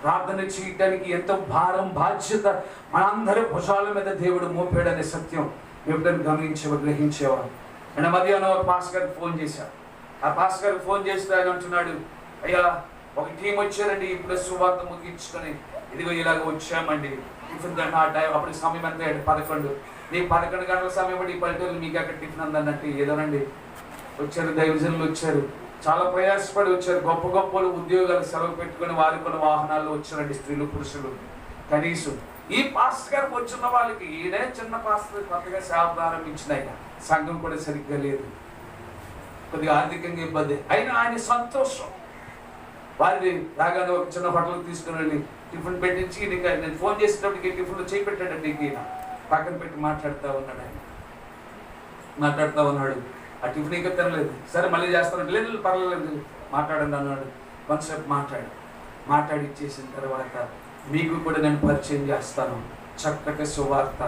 Speaker 1: ప్రార్థన చేయటానికి ఎంతో భారం, బాధ్యత మనందరి భుజాల మీద దేవుడు మోపాడనే సత్యం ఎప్పుడైనా గ్రహించేవాడు. ఆయన మధ్యాహ్నం ఒక పాస్ గారికి ఫోన్ చేశాడు. ఆ పాస్ గారికి ఫోన్ చేస్తే ఆయన అంటున్నాడు, అయ్యా ఒక టీం వచ్చారండి, ఇప్పుడు సువార్త ముగించుకొని ఇదిగో ఇలాగ వచ్చామండి. టిఫిన్ ఆ టైం అప్పుడు సమయం ఎంత 11, మీకు 11 గంటల సమయం బట్టి ఈ పల్లెటూరు మీకు అక్కడ టిఫిన్ అందన్నట్టు ఏదోనండి. వచ్చారు, దైవజనులు వచ్చారు, చాలా ప్రయాసపడి వచ్చారు. గొప్ప గొప్పలు ఉద్యోగాలు సెలవు పెట్టుకుని వారి కొన్ని వాహనాల్లో వచ్చారండి, స్త్రీలు పురుషులు. కనీసం ఈ పాస్టర్ గారికి వచ్చిన వాళ్ళకి ఈడే చిన్న పాస్టర్ కొత్తగా సేవ ప్రారంభించినాయి, సంఘం కూడా సరిగ్గా లేదు, కొద్దిగా ఆర్థికంగా ఇబ్బంది అయినా ఆయన సంతోషం. వారిని రాగానే ఒక చిన్న హోటల్ తీసుకుని వెళ్ళి టిఫిన్ పెట్టించి నేను ఫోన్ చేసేటప్పటికి టిఫిన్లో చేయి పెట్టాడండి. పక్కన పెట్టి మాట్లాడుతూ ఉన్నాడు. ఆ టిఫిన్ ఇంకా తినలేదు. సరే మళ్ళీ చేస్తానంటే, లేదు పర్వాలేదు మాట్లాడండి అన్నాడు. కొంతసేపు మాట్లాడి ఇచ్చేసిన తర్వాత మీకు కూడా నేను పరిచయం చేస్తాను, చక్కటి సువార్త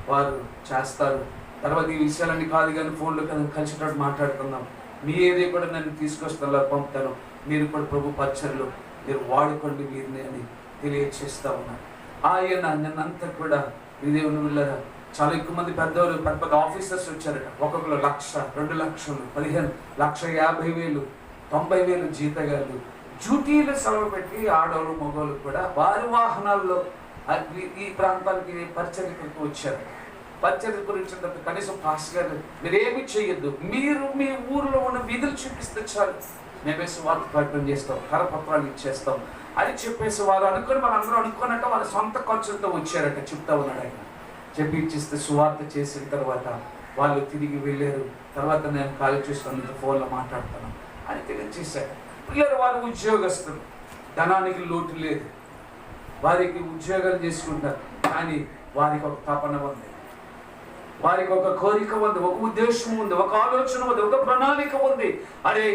Speaker 1: వారు చేస్తారు. తర్వాత ఈ విషయాలన్నీ కాదు కానీ ఫోన్లో కలిసేటట్టు మాట్లాడుకుందాం. మీ ఏరియా కూడా నన్ను తీసుకొస్తాను, పంపుతాను, మీరు కూడా ప్రభు పరిచయలు మీరు వాడుకోండి వీరిని అని తెలియచేస్తా ఉన్నాను. ఆయన నిన్నంతా కూడా ఈ దేవుని వీళ్ళరా చాలా ఎక్కువ మంది పెద్దవాళ్ళు పెద్ద పెద్ద ఆఫీసర్స్ వచ్చారట. ఒక్కొక్కరు 1,00,000, 2,00,000, 15,00,000, 1,50,000, 90,000 జీతగాళ్ళు డ్యూటీలు సెలవు పెట్టి ఆడవాళ్ళు మగవాళ్ళు కూడా వారి వాహనాల్లో ఈ ప్రాంతానికి పరిచర్యకు వచ్చారు. పరిచర్య గురించి కనీసం పాస్ గారు మీరేమి చేయొద్దు, మీరు మీ ఊర్లో ఉన్న విధులు చూపిస్తే చాలు, మేమే సువార్త ప్రకటన చేస్తాం, కరపత్రాలు ఇచ్చేస్తాం అని చెప్పేసి వారు అనుకుని వాళ్ళందరూ అనుకున్నట్టు వాళ్ళ సొంత ఖర్చులతో వచ్చారట. చెప్తా ఉన్నాడు ఆయన. చెప్పి ఇచ్చిస్తే సువార్త చేసిన తర్వాత వాళ్ళు తిరిగి వెళ్ళారు. తర్వాత నేను కాల్ చూస్తాను, ఫోన్లో మాట్లాడతాను అని తెలియచేశారు. పిల్లలు వారు ఉద్యోగస్తులు, ధనానికి లోటు లేదు, వారికి ఉద్యోగాలు చేసుకుంటారు. కానీ వారికి ఒక తపన ఉంది, వారికి ఒక కోరిక ఉంది, ఒక ఉద్దేశం ఉంది, ఒక ఆలోచన ఉంది, ఒక ప్రణాళిక ఉంది. అరే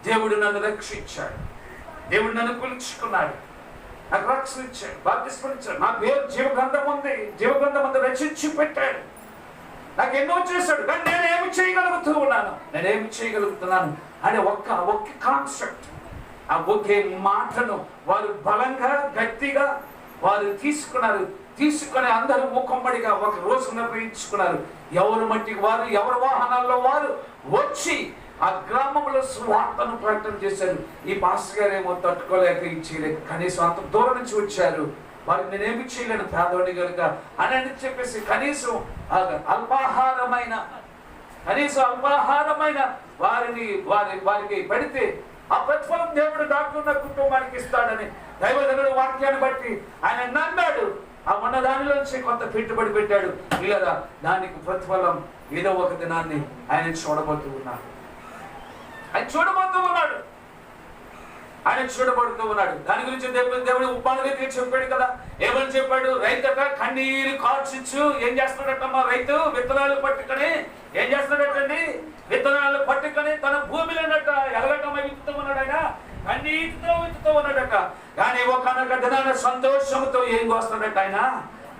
Speaker 1: దేవుడు నన్ను రక్షించాడు, దేవుడు నన్ను పిలుచుకున్నాడు, నాకు రక్షణ ఇచ్చాడు, బాప్తిస్మం ఇచ్చాడు, నా పేరు జీవగ్రంథం ఉంది, జీవగ్రంథం అంతా రచించి పెట్టాడు, నాకు ఎన్నో చేశాడు, కానీ నేనేమి చేయగలుగుతున్నాను అనే ఒక్క కాన్సెప్ట్, ఆ ఒకే మాటను వారు బలంగా గట్టిగా వారు తీసుకుని అందరూ మూకమ్మడిగా ఒక రోజు నిర్ణయించుకున్నారు. ఎవరు మట్టికి వారు, ఎవరి వాహనాల్లో వారు వచ్చి ఆ గ్రామంలో స్వార్థను ప్రకటన చేశారు. ఈ పాస్టర్ గారు ఏమో తట్టుకోలేక ఇచ్చేయలేక కనీసం అంత దూరం నుంచి వచ్చారు, వారికి నేనేమి చేయలేను పేదవాడిని కనుక అని చెప్పేసి కనీసం అల్పాహారమైన వారికి పెడితే ఆ ప్రతిఫలం దేవుడు డాక్టర్ కుటుంబానికి ఇస్తాడని దైవజనుడు వాక్యాన్ని బట్టి ఆయన నమ్మాడు. ఆ ఉన్న దానిలోంచి కొంత పెట్టుబడి పెట్టాడు. ఇలా దానికి ప్రతిఫలం ఏదో ఒక దినాన్ని ఆయన చూడబోతూ ఉన్నాడు. దాని గురించి దేవుడు ఉపాధి రీతిగా చెప్పాడు కదా. ఏమని చెప్పాడు? రైతట కన్నీరు కార్చిచ్చు ఏం చేస్తున్నాడటమ్మా? రైతు విత్తనాలు పట్టుకొని ఏం చేస్తున్నాడటండి? విత్తనాలు పట్టుకొని తన భూమిలో ఎలగటమ్మా విత్తుతూ ఉన్నాడు. ఆయన కన్నీటితో విత్తుతూ ఉన్నాడట. కానీ ఒకనొక దినాన సంతోషంతో ఏం కోస్తాడట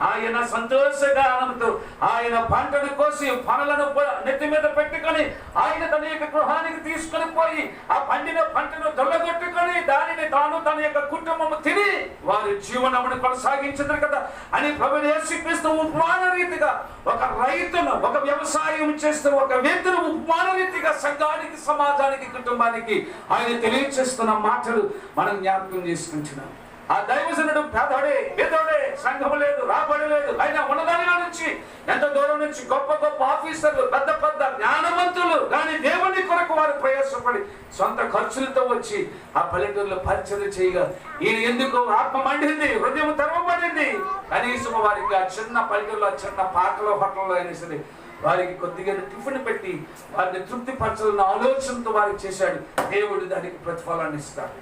Speaker 1: ఆయన సంతోషగానంతో ఆయన పంటను కోసి పనులను నెత్తి మీద పెట్టుకొని ఆయన తన యొక్క గృహానికి తీసుకొని పోయి ఆ పండిన పంటను దొల్లగొట్టుకొని దానిని తాను తన యొక్క కుటుంబము తిని వారి జీవనమును కొనసాగించారు కదా అని ప్రభువు యేసుక్రీస్తు ఉపమాన రీతిగా ఒక రైతును, ఒక వ్యవసాయం చేస్తున్న ఒక వ్యక్తిని ఉపమాన రీతిగా సంఘానికి, సమాజానికి, కుటుంబానికి ఆయన తెలియచేస్తున్న మాటలు మనం జ్ఞాపకం చేసుకుంటున్నాం. ఆ దైవజనుడు పేదోడే, సంఘం లేదు, రాబడి లేదు, ఆయన ఉన్నదానిలో నుంచి ఎంత దూరం నుంచి గొప్ప గొప్ప ఆఫీసర్లు, పెద్ద పెద్ద జ్ఞానవంతులు, కానీ దేవుని కొరకు వారు ప్రయాసపడి సొంత ఖర్చులతో వచ్చి ఆ పల్లెటూరులో పరిచయం చేయగా ఈయన ఎందుకు ఆత్మ మండింది, హృదయం తెరవబడింది. కనీసం వారికి ఆ చిన్న పల్లెటూరులో, చిన్న పాకలో, హోటల్లో అయినా సరే వారికి కొద్దిగా టిఫిన్ పెట్టి వారిని తృప్తిపరచాలన్న ఆలోచనతో వారికి చేశాడు. దేవుడు దానికి ప్రతిఫలాన్ని ఇస్తాడు,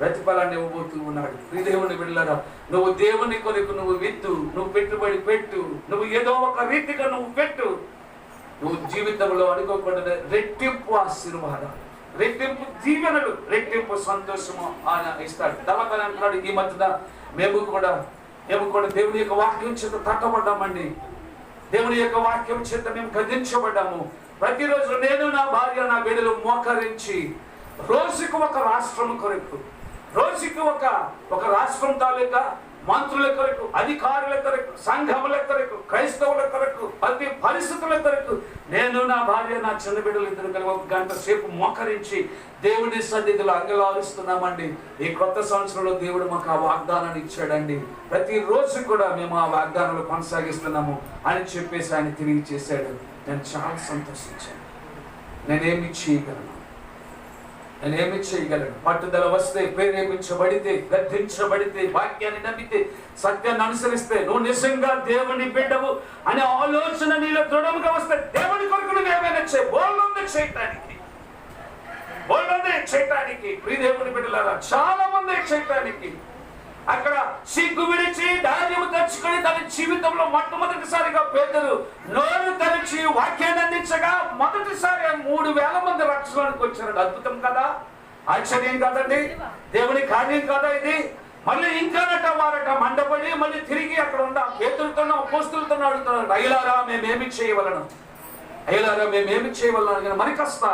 Speaker 1: ప్రతిఫలాన్ని ఇవ్వబోతూ ఉన్నాడు. దేవుని బిడ్డలారా, నువ్వు దేవుని కొరకు నువ్వు విత్తు, నువ్వు పెట్టుబడి పెట్టు, నువ్వు ఏదో ఒక రీతిగా నువ్వు పెట్టు, నువ్వు జీవితంలో అనుకోకుండా రెట్టింపు ఆశీర్వాదాలు, రెట్టింపు దీవెనలు, రెట్టింపు సంతోషము ఆయన ఇస్తాడు. తర్వాత అంటున్నాడు, ఈ మధ్యన మేము కూడా దేవుని యొక్క వాక్యం చేత తట్టబడ్డామండి, దేవుని యొక్క వాక్యం చేత మేము గద్దించబడ్డాము. ప్రతిరోజు నేను, నా భార్య, నా బిడ్డలు మోకరించి రోజుకు ఒక రాష్ట్రం కొరకు, రోజుకి ఒక రాష్ట్రం తాలూకా మంత్రుల కొరకు, అధికారుల కొరకు, సంఘముల కొరకు, క్రైస్తవుల కొరకు, ప్రతి పరిస్థితుల కొరకు నేను, నా భార్య, నా చిన్న బిడ్డలు ఇద్దరు కలిసి 1 గంట సేపు మోకరించి దేవుని సన్నిధిలో అంగలారుస్తున్నామండి. ఈ కొత్త సంవత్సరంలో దేవుడు మాకు ఆ వాగ్దానాన్ని ఇచ్చాడండి. ప్రతిరోజు కూడా మేము ఆ వాగ్దానాలు కొనసాగిస్తున్నాము అని చెప్పేసి ఆయన తిరిగి చేశాడు. నేను చాలా సంతోషించాను. నేనేమి చేయగలను? పట్టుదల వస్తే, ప్రేరేపించబడితే, గద్దించబడితే, వాక్యాన్ని నమ్మితే, సత్యాన్ని అనుసరిస్తే, నువ్వు నిజంగా దేవుని బిడ్డవు అనే ఆలోచన నీలో దృఢంగా వస్తే దేవుని కొరకు నువ్వు ఏమైనా బోల్డ్ చేయటానికి ప్రియ దేవుని బిడ్డలారా చాలా మంది చేయటానికి అక్కడ సిగ్గు విడిచి ధైర్యం తెచ్చుకొని తన జీవితంలో మొట్టమొదటిసారిగా పేతురు నోరు తెరిచి వాక్యాన్ని అందించగా మొదటిసారి 3,000 మంది రక్షణలోకి వచ్చారు. అద్భుతం కదా, ఆశ్చర్యం కాదండి, దేవుని కార్యం కదా ఇది. మళ్ళీ ఇంకానట వారట మండపడి మళ్ళీ తిరిగి అక్కడ ఉన్న పేతురుతోనూ అపోస్తులతోనూ అడుగుతున్నారు, అయ్యలారా మేమేమి చేయవలను, అయ్యలారా మేమేమి చేయవలను. మరి కాస్త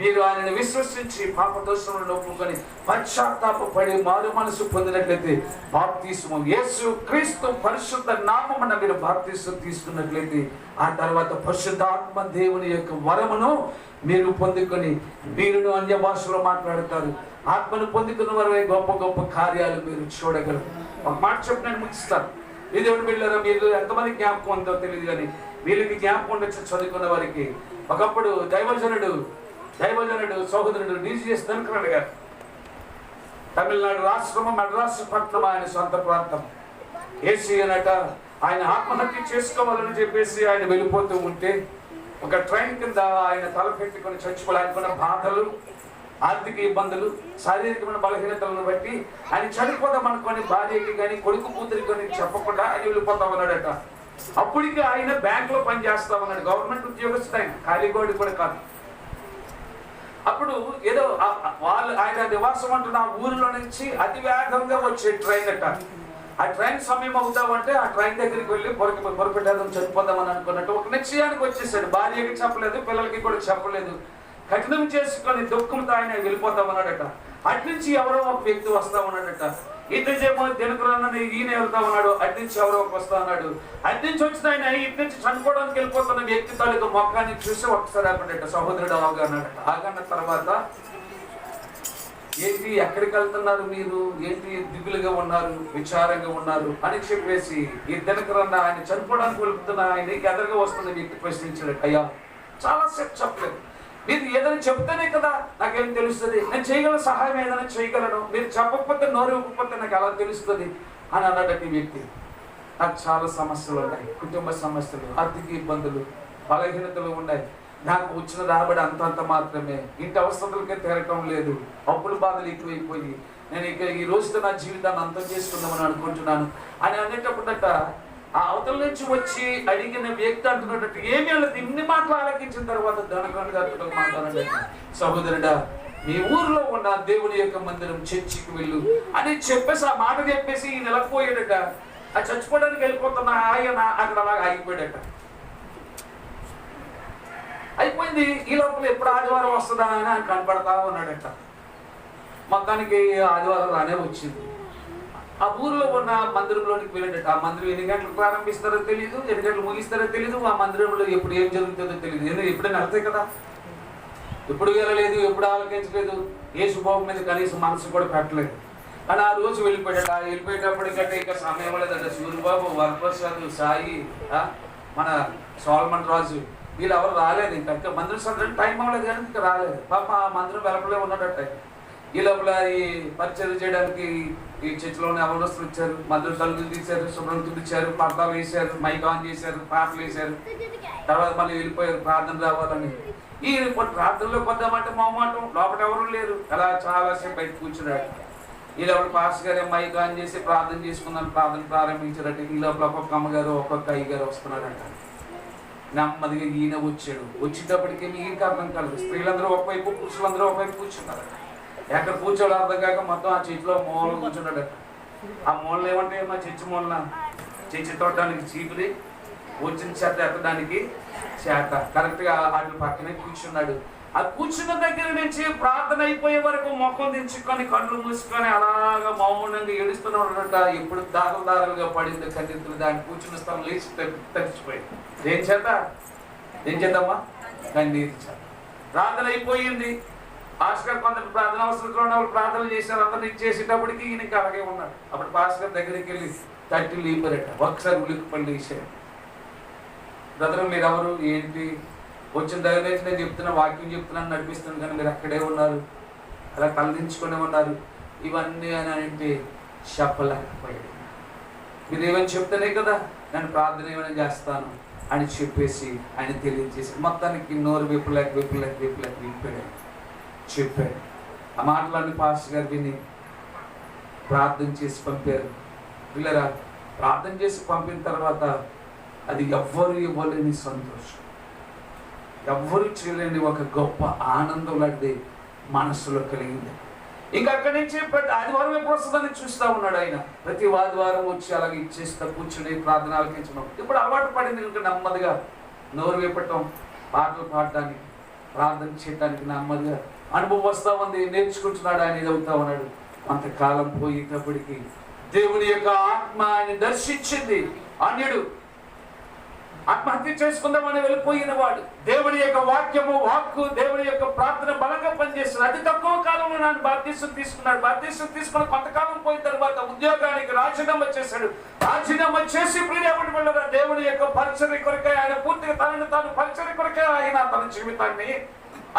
Speaker 1: మీరు ఆయనను విశ్వసించి పాప దోషములను ఒప్పుకొని పశ్చాత్తాపడి మారు మనసు పొందినట్లయితే బాప్తిస్మం యేసు క్రీస్తు పరిశుద్ధ నామమున మీరు బాప్తిస్మం తీసుకున్నట్లయితే ఆ తర్వాత పరిశుద్ధాత్మ దేవుని యొక్క వరమును మీరు పొందుకొని మీరును అన్య భాషలో మాట్లాడతారు. ఆత్మను పొందుకున్న వారు గొప్ప గొప్ప కార్యాలు మీరు చూడగలరు. ఒక మాట చెప్పి నేను ముగిస్తాను. మీ దేవుని బిడ్డలారా, మీరు ఎంతమంది జ్ఞాపకం ఉందో తెలియదు కానీ వీళ్ళకి జ్ఞాపకం ఉండొచ్చు చదువుకున్న వారికి. ఒకప్పుడు దైవజనుడు సహోదరుడు DCS దినకరన్ గారు, తమిళనాడు రాష్ట్రము మద్రాసు పట్టణం ఆయన సొంత ప్రాంతం. ఏసీ అనట ఆయన ఆత్మహత్య చేసుకోవాలని చెప్పేసి ఆయన వెళ్ళిపోతూ ఉంటే ఒక ట్రైన్ కింద ఆయన తలపెట్టుకొని చచ్చిపోవాలనుకున్న బాధలు, ఆర్థిక ఇబ్బందులు, శారీరకమైన బలహీనతలను బట్టి ఆయన చనిపోదాం అనుకోని భార్యకి కానీ కొడుకు కూతురికి కానీ చెప్పకుండా ఆయన వెళ్ళిపోతా ఉన్నాడట. అప్పటికి ఆయన బ్యాంకులో పనిచేస్తా ఉన్నాడు, గవర్నమెంట్ ఉద్యోగస్తుడు ఆయన, ఖాళీగోడి కూడా కాదు. అప్పుడు ఏదో ఆయన నివాసం అంటున్న ఆ ఊరిలో నుంచి అతి వేగంగా వచ్చే ట్రైన్ అట. ఆ ట్రైన్ సమయం అవుతామంటే ఆ ట్రైన్ దగ్గరికి వెళ్ళి పొరపెట్టేద్దాం చనిపోదామని అనుకున్నట్టు ఒక నిశ్చయానికి వచ్చేసాడు. భార్యకి చెప్పలేదు, పిల్లలకి కూడా చెప్పలేదు. కఠినం చేసుకొని దుఃఖంతో ఆయన వెళ్ళిపోతా ఉన్నాడట. అట్నుంచి ఎవరో ఒక వ్యక్తి వస్తా ఉన్నాడట. ఇతనేమో దినకరన్ ఈయన వెళ్తా ఉన్నాడు, అట్నుంచి ఎవరో ఒక వస్తా ఉన్నాడు. అట్నుంచి వచ్చిన ఆయన ఇట్నుంచి చనిపోవడానికి వెళ్ళిపోతున్న వ్యక్తి తాలూకు మొక్కాన్ని చూసి ఒకసారి ఆపడట, సహోదరుడు ఆగానట. ఆగన్న తర్వాత ఏంటి ఎక్కడికి వెళ్తున్నారు మీరు, ఏంటి దిగులుగా ఉన్నారు, విచారంగా ఉన్నారు అని చెప్పేసి ఈ దినకరన్ ఆయన చనిపోవడానికి వెళ్తున్న ఆయన ఎదురుగా వస్తున్న వ్యక్తి ప్రశ్నించాడు. అయ్యా చాలాసేపు చెప్పలేదు, మీరు ఏదైనా చెప్తేనే కదా నాకేం తెలుస్తుంది, నేను చేయగల సహాయం ఏదైనా చేయగలను, మీరు చెప్పకపోతే నోరు ఇవ్వకపోతే నాకు ఎలా తెలుస్తుంది అని అన్నాడట ఈ వ్యక్తి. నాకు చాలా సమస్యలు ఉన్నాయి, కుటుంబ సమస్యలు, ఆర్థిక ఇబ్బందులు, బలహీనతలు ఉన్నాయి. నాకు వచ్చిన రాబడి అంతంత మాత్రమే, ఇంటి అవసరాలకే తీరటం లేదు, అప్పుల బాధలు ఎక్కువైపోయి నేను ఇక ఈ రోజుతో నా జీవితాన్ని అంతం చేసుకుందామని అనుకుంటున్నాను అని అనేటప్పుడట ఆ అవతల నుంచి వచ్చి అడిగిన వ్యక్తి అంటున్నట్టు ఏమి వెళ్ళదు. ఇన్ని మాటలు ఆలకించిన తర్వాత ధనకరన్ గారితో మాట్లాడండి, సహోదరుడా మీ ఊర్లో ఉన్న దేవుని యొక్క మందిరం చర్చికి వెళ్ళు అని చెప్పేసి ఆ మాట చెప్పేసి ఈయన వెళ్ళిపోయాడట. ఆ చచ్చిపోవడానికి వెళ్ళిపోతున్న ఆయన అక్కడ అలాగా ఆగిపోయాడట. అయిపోయింది. ఈ లోపల ఎప్పుడు ఆదివారం వస్తుందా అని ఆయన కనపడతా ఉన్నాడట. మొత్తానికి ఆదివారం రానే వచ్చింది. ఆ ఊర్లో ఉన్న మందిరంలోనికి వెళ్ళాడట. ఆ మందిరం ఎన్ని గంటలకు ప్రారంభిస్తారో తెలియదు, ఎన్ని గంటలు ముగిస్తారో తెలియదు, ఆ మందిరంలో ఎప్పుడు ఏం జరుగుతుందో తెలియదు. ఎందుకు ఎప్పుడైనా వెళ్తాయి కదా, ఎప్పుడు వెళ్ళలేదు, ఎప్పుడు ఆలోచించలేదు, ఏ శుభం మీద కనీసం మనసు కూడా పెట్టలేదు. కానీ ఆ రోజు వెళ్ళిపోయాడట. వెళ్ళిపోయేటప్పటికంటే ఇక సమయం లేదట. సూర్యబాబు, వరప్రసాద్, సాయి, మన సోల్మన్ రాజు వీళ్ళు ఎవరు రాలేదు. ఇంకా మందిరం సదరని టైం అవ్వలేదు కానీ ఇంకా రాలేదు. పాప ఆ మందిరం వెలపలే ఉన్నాడట. ఈ లోపల ఈ పరిచయం చేయడానికి ఈ చర్చిలోనే అవరోస్తులు వచ్చారు, మందిరం తలుపులు తీశారు, శుభ్రం తుడిచారు, పర్దాలు వేశారు, మైక్ ఆన్ చేశారు, పాటలు వేశారు. తర్వాత మళ్ళీ వెళ్ళిపోయారు ప్రార్థన రావాలని. ఈ ప్రార్థనలోకి వద్దామంటే మొహమాటం, లోపల ఎవరు లేరు. అలా చాలాసేపు బయట కూర్చున్నాడు. ఈ లోపల పాస్టర్ గారు మైక్ ఆన్ చేసి ప్రార్థన చేసుకుందాం ప్రార్థన ప్రారంభించారట. ఈ లోపల ఒక్కొక్క అమ్మగారు ఒక్కొక్క అయ్యగారు వస్తున్నారట. నెమ్మదిగా ఈయన వచ్చాడు. వచ్చేటప్పటికి ఈయనకి అర్థం కాలేదు. స్త్రీలందరూ ఒకవైపు, పురుషులందరూ ఒకవైపు కూర్చున్నారట. ఎక్కడ కూర్చోవాలి అర్థం కాక మొత్తం ఆ చర్చిలో మూలలో కూర్చున్నాడట. ఆ మూలలు ఏమంటే మా చర్చి మూలన చర్చి తోడడానికి చీపురి, వచ్చిన చేత ఎత్తడానికి చేత, కరెక్ట్గా వాటి పక్కనే కూర్చున్నాడు. ఆ కూర్చున్న దగ్గర నుంచి ప్రార్థన అయిపోయే వరకు ముఖం దించుకొని కళ్ళు మూసుకొని అలాగా మౌనంగా ఏడుస్తున్నాడట. ఎప్పుడు దారులు దారులుగా పడింది కన్నెత్తులు. దాన్ని కూర్చున్న స్థలం లేచి తడిచిపోయింది. ఏం చేద్దామా కన్నీరు చేత. ప్రార్థన అయిపోయింది. పాస్టర్ కొందరు ప్రార్థన అవసరంలో ఉన్న వాళ్ళు ప్రార్థన చేశారు. అందరినీ చేసేటప్పటికి ఈయనకి అలాగే ఉన్నాడు. అప్పుడు పాస్టర్ దగ్గరికి వెళ్ళి తట్టి లేపారట. ఒకసారి ఉలిక్కిపడి లేచారు. బ్రదర్ మీరు ఎవరు, ఏంటి, వచ్చిన దగ్గర నుంచి నేను చెప్తున్నా, వాక్యం చెప్తున్నాను, నడిపిస్తున్నాను, కానీ మీరు అక్కడే ఉన్నారు, అలా తలదించుకునే ఉన్నారు, ఇవన్నీ అని అంటే చెప్పలేకపోయాడు. మీరు ఏమని చెప్తానే కదా నేను ప్రార్థన ఏమైనా చేస్తాను అని చెప్పేసి ఆయన తెలియజేసి మొత్తానికి నోరు విప్పాడు. చెప్పాడు. ఆ మాటలన్నీ పాస్టర్ గారు విని ప్రార్థన చేసి పంపారు. పిల్లరా, ప్రార్థన చేసి పంపిన తర్వాత అది ఎవ్వరు ఇవ్వలేని సంతోషం, ఎవ్వరు చేయలేని ఒక గొప్ప ఆనందం లాంటిది మనసులో కలిగింది. ఇంకా అక్కడి నుంచి ప్రతి ఆదివారం ఎప్పుడు వస్తుందని చూస్తూ ఉన్నాడు ఆయన. ప్రతి ఆదివారం వచ్చి అలాగే ఇచ్చేస్తా కూర్చుని ప్రార్థన ఆలకించడం ఇప్పుడు అలవాటు పడింది. ఇంకా నెమ్మదిగా నోరు వేపటం, పాటలు పాడటానికి, ప్రార్థన చేయడానికి నెమ్మదిగా అనుభవం వస్తూ ఉంది. నేర్చుకుంటున్నాడు ఆయన, ఎదుగుతూ ఉన్నాడు. కొంతకాలం పోయేటప్పటికి దేవుని యొక్క ఆత్మ ఆయన దర్శించింది. అన్యుడు ఆత్మహత్య చేసుకుందామని వెళ్ళిపోయిన వాడు, దేవుని యొక్క వాక్కు దేవుని యొక్క ప్రార్థన బలంగా పనిచేస్తుంది. అతి తక్కువ కాలంలో నన్ను బాప్తిసం తీసుకున్నాడు. బాప్తిసం తీసుకుని కొంతకాలం పోయిన తర్వాత ఉద్యోగానికి రాజీనామా చేశాడు. రాజీనామా చేసి ప్రియమైన వాళ్ళ దేవుని యొక్క పరిచర్య కొరకే ఆయన పూర్తిగా తనను తాను పరిచర్య కొరకే ఆయన తన జీవితాన్ని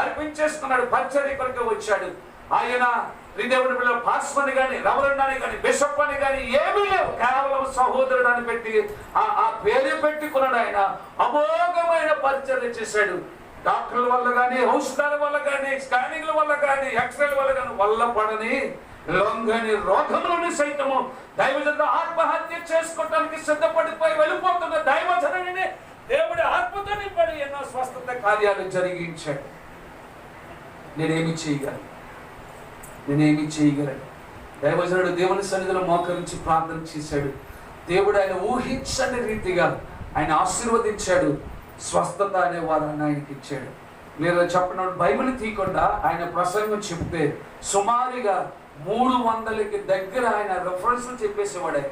Speaker 1: అర్పించేసుకున్నాడు. పరిచర్య కొరకే వచ్చాడు ఆయన. దేవుని పిల్లలు పాస్టర్ అని కానీ, రెవరెండ్ అని కానీ, బిషప్ అని కానీ ఏమీ లేవు. కేవలం సహోదరుడు అని పెట్టి ఆ పేరు పెట్టుకున్నాడు. ఆయన అమోఘమైన పరిచర్య చేశాడు. డాక్టర్ల వల్ల కానీ, ఔషధాల వల్ల కానీ, స్కానింగ్ల వల్ల కానీ, ఎక్స్రేల వల్ల కానీ వల్ల పడని లొంగని రోగంలోని సైతము దైవజనుడు ఆత్మహత్య చేసుకోవడానికి సిద్ధపడిపోయి వెళ్ళిపోతున్న దైవజనుడిని దేవుడి ఆత్మతో నింపడి ఎన్నో స్వస్థత కార్యాలు జరిగించాడు. నేనేమి చేయగలను? దైవజనుడు దేవుని సన్నిధిలో మోకరించి ప్రార్థన చేశాడు. దేవుడు ఆయన ఊహించని రీతిగా ఆయన ఆశీర్వదించాడు. స్వస్థత అనే వారాన్ని ఆయనకి ఇచ్చాడు. మీరు చెప్పినప్పుడు బైబిల్ తీయకుండా ఆయన ప్రసంగం చెప్తే సుమారుగా 300కి దగ్గర ఆయన రెఫరెన్స్లు చెప్పేసేవాడు.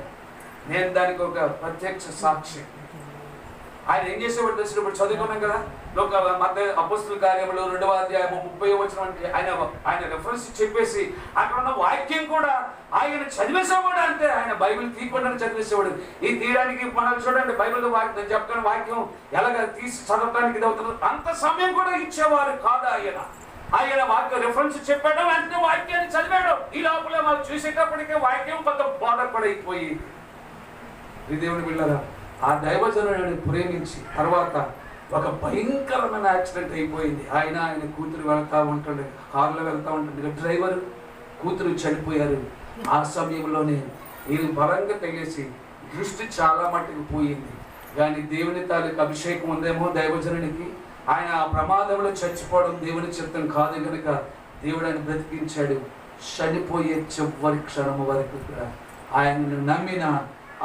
Speaker 1: నేను దానికి ఒక ప్రత్యక్ష సాక్షి. ఆయన ఏం చేసేవాడు తెలిసినప్పుడు చదువుకున్నాం కదా, మత్తయి అపోస్తలుల కార్యములు 2వ అధ్యాయం 30వ వచనం అంటే ఆయన రెఫరెన్స్ చెప్పేసి అక్కడ ఉన్న వాక్యం కూడా ఆయన చదివేసేవాడు. అంటే ఆయన బైబిల్ తీయకుండా చదివేసేవాడు. ఈ తీయడానికి మనం చూడండి, బైబిల్ వాక్యం చెప్తున్న వాక్యం ఎలాగ తీసి చదవడానికి ఇది అవుతుంది. అంత సమయం కూడా ఇచ్చేవారు కాదు ఆయన. ఆయన వాక్యం రెఫరెన్స్ చెప్పాడు, వెంటనే వాక్యాన్ని చదివాడు. ఈ లోపల మనం చూసేటప్పటికే వాక్యం కొంత బోధపడైపోయి దేవుని బిడ్డలారా, ఆ దైవజనుడిని ప్రేమించి తర్వాత ఒక భయంకరమైన యాక్సిడెంట్ అయిపోయింది. ఆయన కూతురు వెళ్తూ ఉంటుంది, కారులో వెళ్తూ ఉంటుంది. డ్రైవర్ కూతురు చనిపోయారు. ఆ సమయంలోనే ఈయన బలంగా తగిలేసి దృష్టి చాలా మట్టుకు పోయింది. కానీ దేవుని తాలూకు అభిషేకం ఉందేమో దైవజనునికి. ఆయన ఆ ప్రమాదంలో చచ్చిపోవడం దేవుని చిత్తం కాదు కనుక దేవుడు ఆయన బ్రతికించాడు. చనిపోయే చివరి క్షణము వరకు కూడా ఆయనను నమ్మిన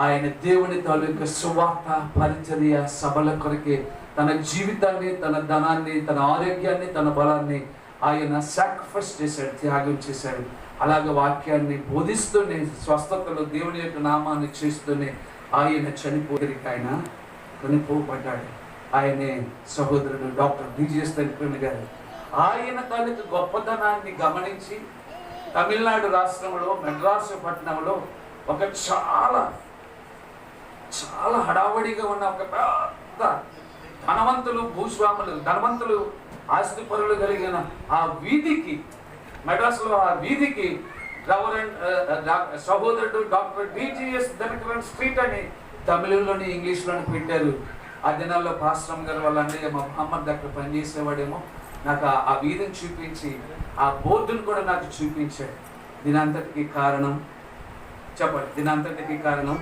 Speaker 1: ఆయన దేవుని తాలూకు సువార్త పరిచర్య సభల కొరకే తన జీవితాన్ని, తన ధనాన్ని, తన ఆరోగ్యాన్ని, తన బలాన్ని ఆయన సాక్రిఫైస్ చేశాడు, త్యాగం చేశాడు. అలాగే వాక్యాన్ని బోధిస్తూనే, స్వస్థతలు దేవుని యొక్క నామాన్ని చేస్తూనే ఆయన ఆయన కొనిపోబడ్డాడు. ఆయనే సహోదరుడు డాక్టర్ డిజిఎస్ తల్లిపల్లి గారు. ఆయన తాలూకు గొప్పతనాన్ని గమనించి తమిళనాడు రాష్ట్రంలో మెడ్రాసు పట్టణంలో ఒక చాలా హడావడిగా ఉన్న ఒక పెద్ద ధనవంతులు, భూస్వాములు, ధనవంతులు, ఆస్తిపరులు కలిగిన ఆ వీధికి, మెడ్రాస్లో ఆ వీధికి సహోదరుడు డాక్టర్ డిజిఎస్ దినకరన్ స్ట్రీట్ అని తమిళంలోని ఇంగ్లీష్లోని పెట్టారు. ఆ దినాల్లో పాస్టర్ గారు వాళ్ళ అన్నయ్య మా మహమ్మద్ దగ్గర పనిచేసేవాడేమో నాకు ఆ వీధిని చూపించి ఆ బోర్డును కూడా నాకు చూపించాడు. దీనంతటికి కారణం చెప్పండి, దీనంతటికి కారణం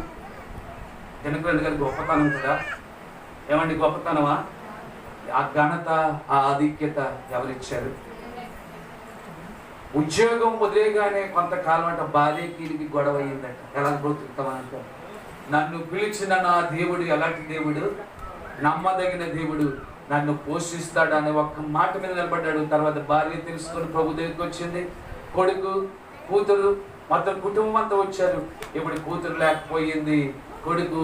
Speaker 1: దినకరన్ గారి గొప్పతనం కూడా. ఏమండి గొప్పతనమా? ఆ ఘనత, ఆ ఆధిక్యత ఎవరిచ్చారు? ఉద్యోగం వదిలేగానే కొంతకాలం అంటే భార్యకి గొడవ అయ్యిందట. ఎలా బ్రతుకుతామంటే, నన్ను పిలిచిన నా దేవుడు ఎలాంటి దేవుడు? నమ్మదగిన దేవుడు, నన్ను పోషిస్తాడు అనే ఒక్క మాట మీద నిలబడ్డాడు. తర్వాత భార్య తెలుసుకొని ప్రభు దగ్గరికి వచ్చింది. కొడుకు, కూతురు, మొత్తం కుటుంబం అంతా వచ్చారు. ఇప్పుడు కూతురు లేకపోయింది, కొడుకు,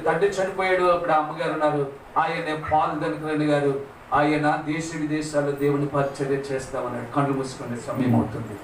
Speaker 1: తండ్రి చనిపోయాడు. అప్పుడు అమ్మగారు ఉన్నారు. ఆయనే పాల్ దినకరన్ గారు. ఆయన దేశ విదేశాల్లో దేవుని పరిచర్య చేస్తామన్నాడు. కళ్ళు మూసుకునే సమయం అవుతుంది.